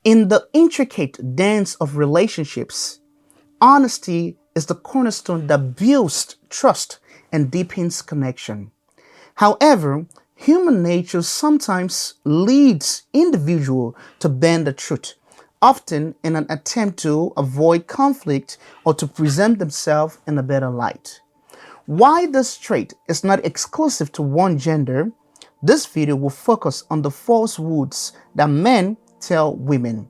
In the intricate dance of relationships, honesty is the cornerstone that builds trust and deepens connection. However, human nature sometimes leads individual to bend the truth, often in an attempt to avoid conflict or to present themselves in a better light. Why this trait is not exclusive to one gender, this video will focus on the falsehoods that men tell women.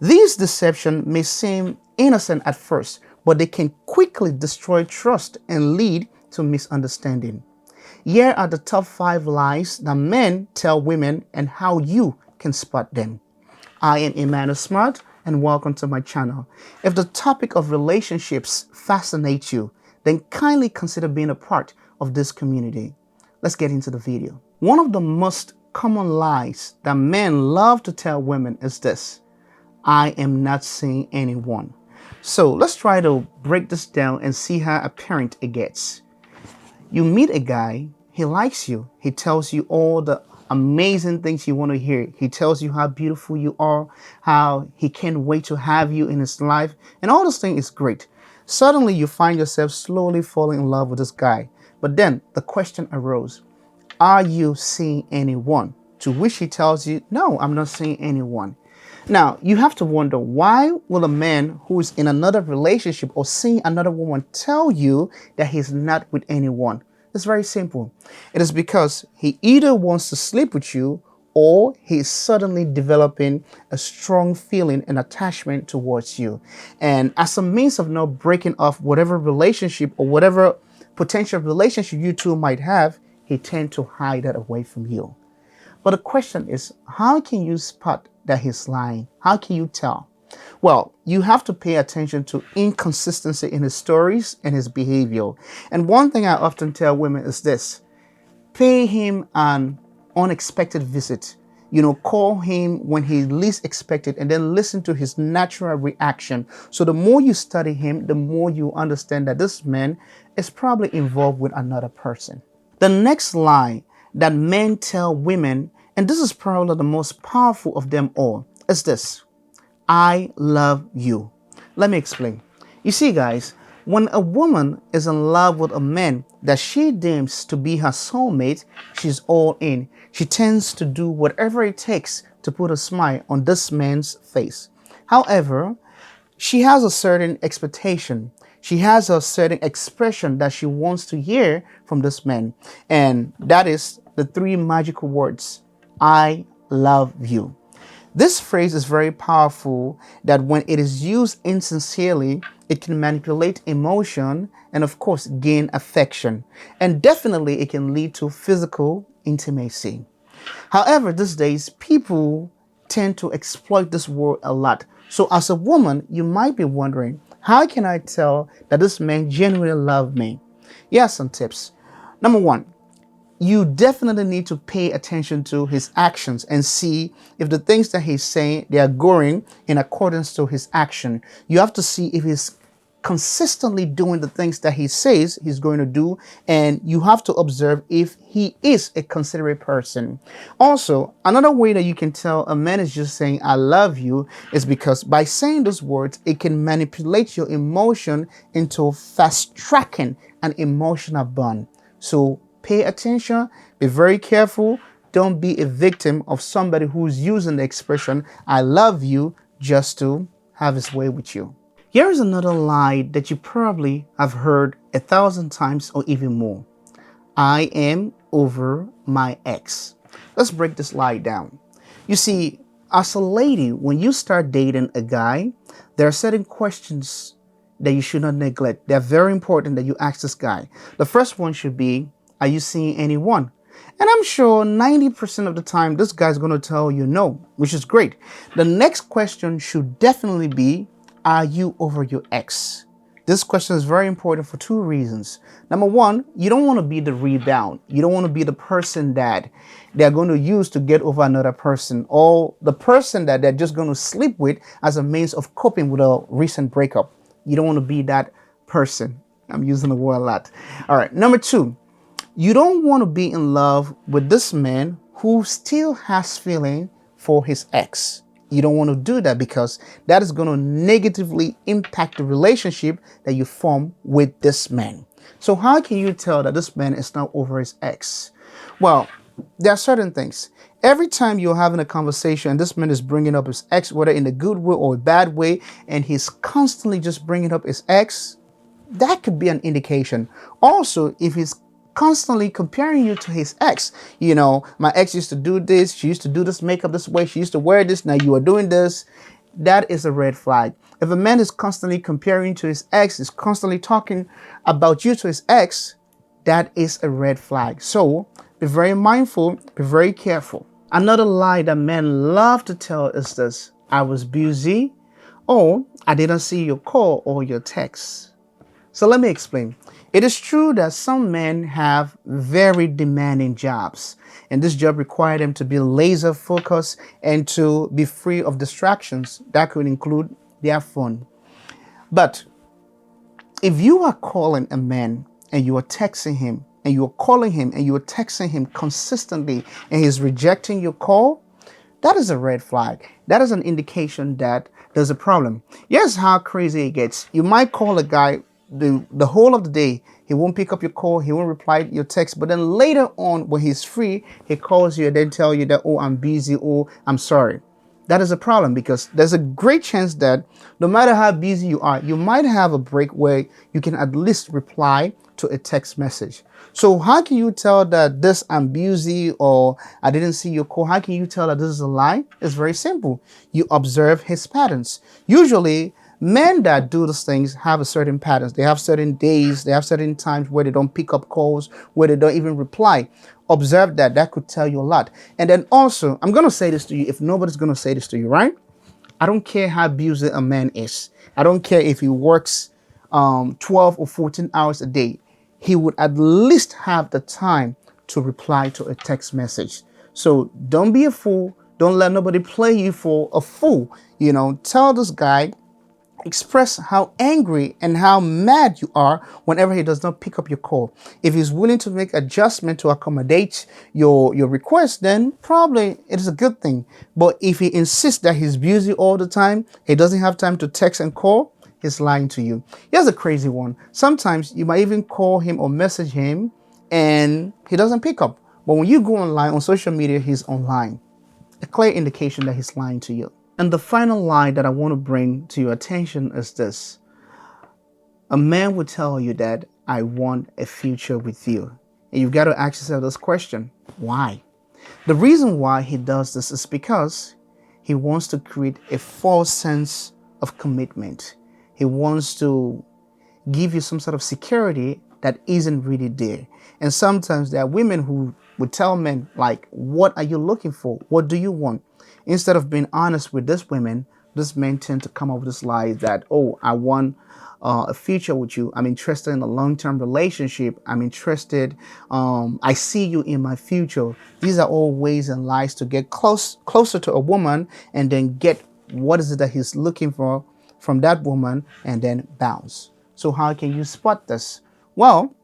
These deceptions may seem innocent at first, but they can quickly destroy trust and lead to misunderstanding. Here are the top 5 lies that men tell women and how you can spot them. I am Emmanuel Smart and welcome to my channel. If the topic of relationships fascinates you, then kindly consider being a part of this community. Let's get into the video. One of the most common lies that men love to tell women is this: I am not seeing anyone. So let's try to break this down and see how apparent it gets. You meet a guy, he likes you, he tells you all the amazing things you want to hear. He tells you how beautiful you are, how he can't wait to have you in his life, and all those things is great. Suddenly you find yourself slowly falling in love with this guy. But then the question arose, are you seeing anyone? To which he tells you, no, I'm not seeing anyone. Now, you have to wonder, why will a man who is in another relationship or seeing another woman tell you that he's not with anyone? It's very simple. It is because he either wants to sleep with you or he is suddenly developing a strong feeling and attachment towards you. And as a means of not breaking off whatever relationship or whatever potential relationship you two might have, he tends to hide that away from you. But the question is, how can you spot that he's lying? How can you tell? Well, you have to pay attention to inconsistency in his stories and his behavior. And one thing I often tell women is this: pay him an unexpected visit. Call him when he least expected and then listen to his natural reaction. So the more you study him, the more you understand that this man is probably involved with another person. The next lie that men tell women, and this is probably the most powerful of them all, is this: I love you. Let me explain. You see, guys, when a woman is in love with a man that she deems to be her soulmate, she's all in. She tends to do whatever it takes to put a smile on this man's face. However, she has a certain expectation. She has a certain expression that she wants to hear from this man. And that is the 3 magical words: I love you. This phrase is very powerful, that when it is used insincerely, it can manipulate emotion and of course gain affection. And definitely it can lead to physical intimacy. However, these days people tend to exploit this word a lot. So as a woman, you might be wondering, how can I tell that this man genuinely loves me? Here are some tips. Number 1, you definitely need to pay attention to his actions and see if the things that he's saying, they are going in accordance to his action. You have to see if he's consistently doing the things that he says he's going to do, and you have to observe if he is a considerate person. Also, another way that you can tell a man is just saying I love you is because by saying those words, it can manipulate your emotion into fast tracking an emotional bond. So pay attention, be very careful. Don't be a victim of somebody who's using the expression I love you just to have his way with you. Here is another lie that you probably have heard 1,000 times or even more. I am over my ex. Let's break this lie down. You see, as a lady, when you start dating a guy, there are certain questions that you should not neglect. They're very important that you ask this guy. The first one should be, are you seeing anyone? And I'm sure 90% of the time, this guy's going to tell you no, which is great. The next question should definitely be, are you over your ex? This question is very important for 2 reasons. Number 1, you don't want to be the rebound. You don't want to be the person that they're going to use to get over another person, or the person that they're just going to sleep with as a means of coping with a recent breakup. You don't want to be that person. I'm using the word a lot. All right. Number 2, you don't want to be in love with this man who still has feeling for his ex. You don't want to do that because that is going to negatively impact the relationship that you form with this man. So how can you tell that this man is not over his ex? Well, there are certain things. Every time you're having a conversation and this man is bringing up his ex, whether in a good way or a bad way, and he's constantly just bringing up his ex, that could be an indication. Also, if he's constantly comparing you to his ex, my ex used to do this, she used to do this makeup this way, she used to wear this, now you are doing this, that is a red flag. If a man is constantly comparing to his ex, is constantly talking about you to his ex, that is a red flag. So be very mindful, be very careful. Another lie that men love to tell is this: I was busy, or I didn't see your call or your text. So let me explain. It is true that some men have very demanding jobs, and this job requires them to be laser focused and to be free of distractions. That could include their phone. But if you are calling a man and you are texting him, and you are calling him and you are texting him consistently, and he's rejecting your call, that is a red flag. That is an indication that there's a problem. Yes, how crazy it gets. You might call a guy the whole of the day, he won't pick up your call, he won't reply to your text, but then later on when he's free, he calls you and then tell you that, oh, I'm busy, oh, I'm sorry. That is a problem because there's a great chance that no matter how busy you are, you might have a break where you can at least reply to a text message. So how can you tell that this I'm busy or I didn't see your call? How can you tell that this is a lie? It's very simple. You observe his patterns. Usually men that do these things have a certain patterns. They have certain days, they have certain times where they don't pick up calls, where they don't even reply. Observe that. That could tell you a lot. And then also, I'm going to say this to you if nobody's going to say this to you, right? I don't care how busy a man is. I don't care if he works 12 or 14 hours a day. He would at least have the time to reply to a text message. So don't be a fool. Don't let nobody play you for a fool. Tell this guy, express how angry and how mad you are whenever he does not pick up your call. If he's willing to make adjustment to accommodate your request, then probably it is a good thing. But if he insists that he's busy all the time, he doesn't have time to text and call, he's lying to you. Here's a crazy one. Sometimes you might even call him or message him and he doesn't pick up. But when you go online on social media, he's online. A clear indication that he's lying to you. And the final lie that I want to bring to your attention is this. A man will tell you that I want a future with you. And you've got to ask yourself this question. Why? The reason why he does this is because he wants to create a false sense of commitment. He wants to give you some sort of security that isn't really there. And sometimes there are women who would tell men, like, what are you looking for? What do you want? Instead of being honest with these women, these men tend to come up with this lie that, oh, I want a future with you. I'm interested in a long-term relationship. I'm interested. I see you in my future. These are all ways and lies to get closer to a woman and then get what is it that he's looking for from that woman and then bounce. So how can you spot this? Well,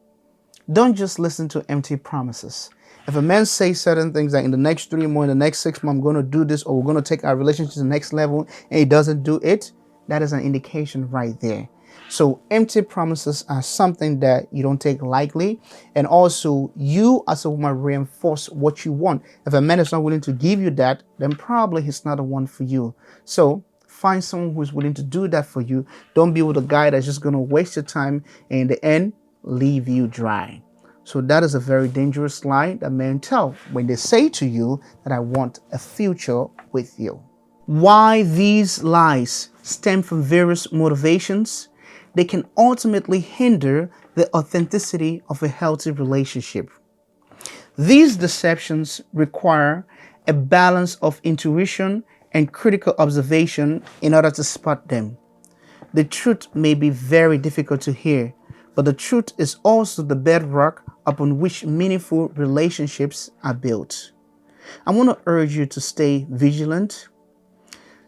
don't just listen to empty promises. If a man says certain things like in the next 3 months, in the next 6 months, I'm going to do this or we're going to take our relationship to the next level and he doesn't do it, that is an indication right there. So empty promises are something that you don't take lightly. And also you as a woman reinforce what you want. If a man is not willing to give you that, then probably he's not the one for you. So find someone who's willing to do that for you. Don't be with a guy that's just going to waste your time and in the end, leave you dry. So that is a very dangerous lie that men tell when they say to you that I want a future with you. Why these lies stem from various motivations, they can ultimately hinder the authenticity of a healthy relationship. These deceptions require a balance of intuition and critical observation in order to spot them. The truth may be very difficult to hear, but the truth is also the bedrock upon which meaningful relationships are built. I want to urge you to stay vigilant,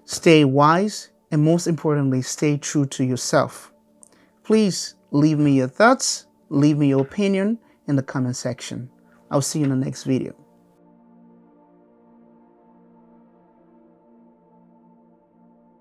stay wise, and most importantly, stay true to yourself. Please leave me your thoughts, leave me your opinion in the comment section. I'll see you in the next video.